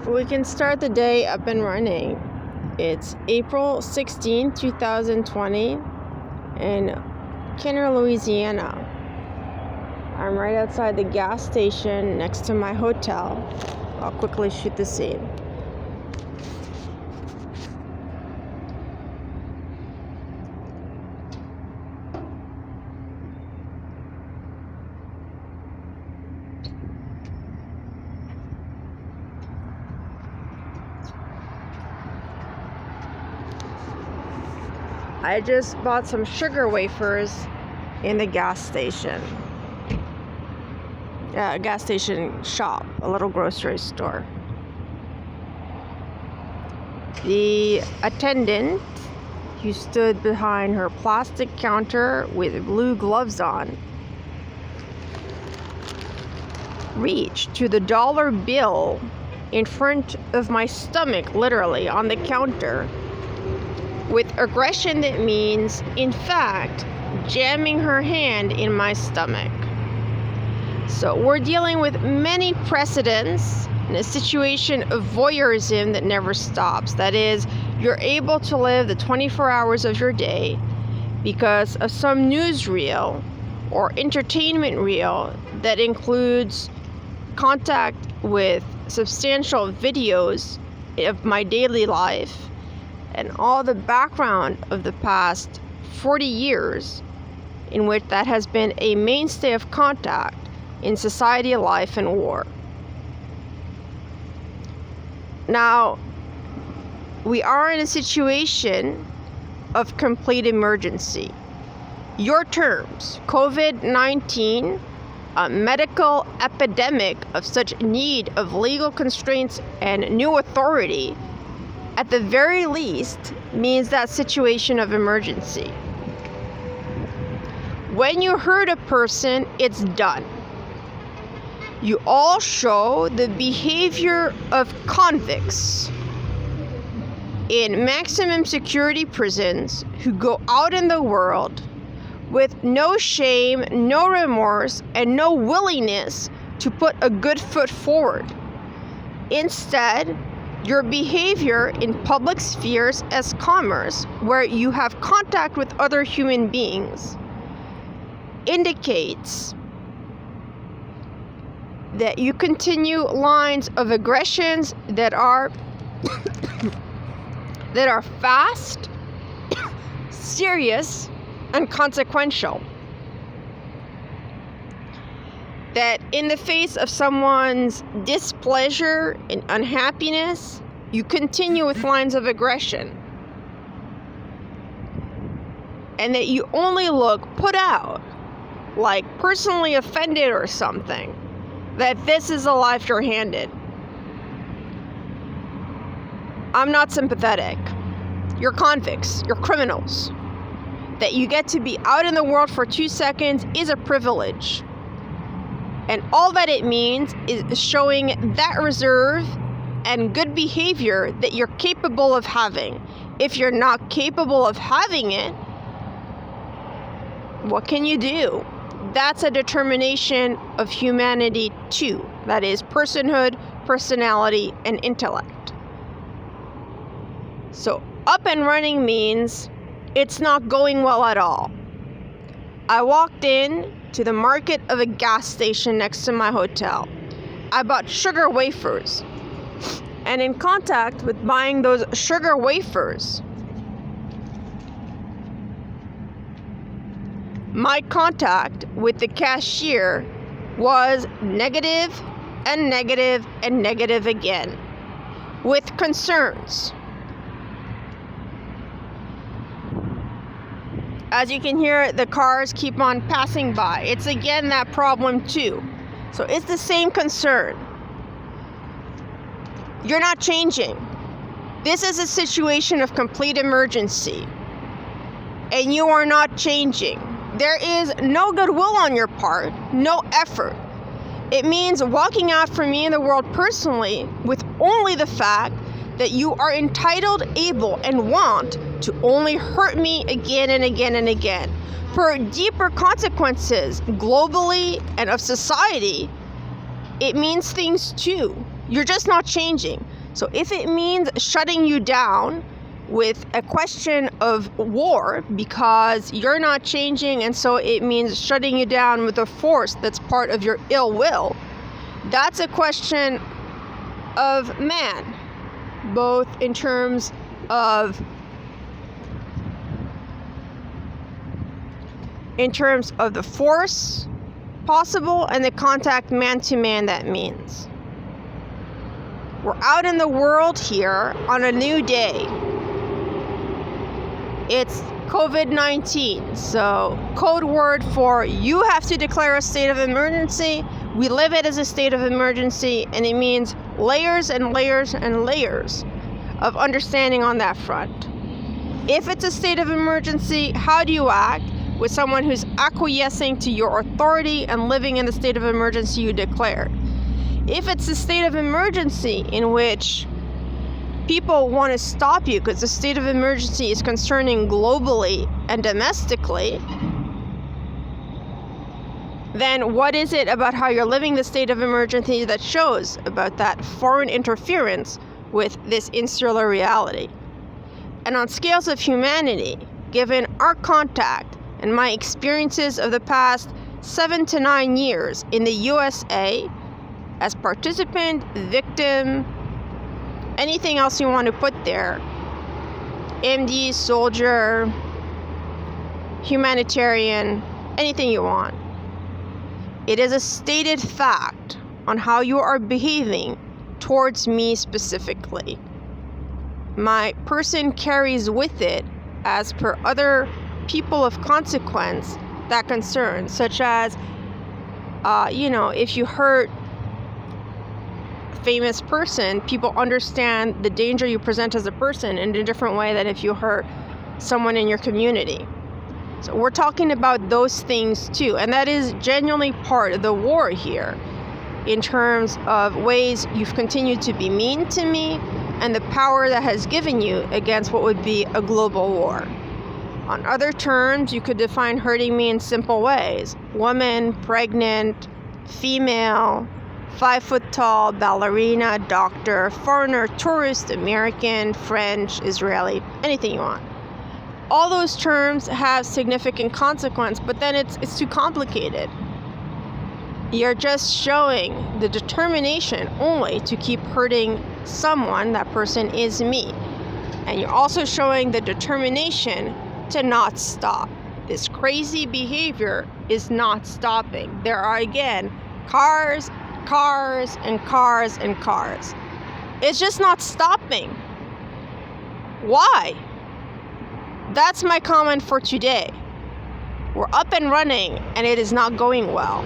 We can start the day up and running. It's April 16, 2020 in Kenner, Louisiana. I'm right outside the gas station next to my hotel. I'll quickly shoot the scene. I just bought some sugar wafers in the gas station. A gas station shop, a little grocery store. The attendant, who stood behind her plastic counter with blue gloves on, reached to the dollar bill in front of my stomach, literally, on the counter, with aggression that means, in fact, jamming her hand in my stomach. So we're dealing with many precedents in a situation of voyeurism that never stops. That is, you're able to live the 24 hours of your day because of some newsreel or entertainment reel that includes contact with substantial videos of my daily life and all the background of the past 40 years in which that has been a mainstay of contact in society, life, and war. Now, we are in a situation of complete emergency. Your terms, COVID-19, a medical epidemic of such need of legal constraints and new authority, at the very least, means that situation of emergency. When you hurt a person, it's done. You all show the behavior of convicts in maximum security prisons who go out in the world with no shame, no remorse, and no willingness to put a good foot forward. Instead, your behavior in public spheres as commerce, where you have contact with other human beings, indicates that you continue lines of aggressions that are fast, serious, and consequential. That in the face of someone's displeasure and unhappiness, you continue with lines of aggression. And that you only look put out, like personally offended or something, that this is the life you're handed. I'm not sympathetic. You're convicts, you're criminals. That you get to be out in the world for 2 seconds is a privilege. And all that it means is showing that reserve and good behavior that you're capable of having. If you're not capable of having it, what can you do? That's a determination of humanity too. That is personhood, personality, and intellect. So up and running means it's not going well at all. I walked in to the market of a gas station next to my hotel. I bought sugar wafers. And in contact with buying those sugar wafers, my contact with the cashier was negative and negative and negative again, with concerns. As you can hear, the cars keep on passing by. It's again that problem too. So it's the same concern. You're not changing. This is a situation of complete emergency. And you are not changing. There is no goodwill on your part, no effort. It means walking out from me in the world personally with only the fact that you are entitled, able, and want to only hurt me again and again and again. For deeper consequences globally and of society, it means things too. You're just not changing. So if it means shutting you down with a question of war because you're not changing, and so it means shutting you down with a force that's part of your ill will, that's a question of man, both in terms of the force possible and the contact man to man that means. We're out in the world here on a new day. It's COVID-19, so code word for you have to declare a state of emergency. We live it as a state of emergency, and it means layers and layers and layers of understanding on that front. If it's a state of emergency, how do you act with someone who's acquiescing to your authority and living in the state of emergency you declared? If it's a state of emergency in which people want to stop you because the state of emergency is concerning globally and domestically, then what is it about how you're living the state of emergency that shows about that foreign interference with this insular reality? And on scales of humanity, given our contact and my experiences of the past 7 to 9 years in the USA as participant, victim, anything else you want to put there, MD, soldier, humanitarian, anything you want. It is a stated fact on how you are behaving towards me specifically. My person carries with it, as per other people of consequence, that concern, such as, if you hurt famous person, people understand the danger you present as a person in a different way than if you hurt someone in your community. So we're talking about those things too, and that is genuinely part of the war here in terms of ways you've continued to be mean to me and the power that has given you against what would be a global war. On other terms, you could define hurting me in simple ways: woman, pregnant, female, 5 foot tall, ballerina, doctor, foreigner, tourist, American, French, Israeli, anything you want. All those terms have significant consequence, but then it's too complicated. You're just showing the determination only to keep hurting someone. That person is me. And you're also showing the determination to not stop. This crazy behavior is not stopping. There are, again, cars, and cars, and cars. It's just not stopping. Why? That's my comment for today. We're up and running, and it is not going well.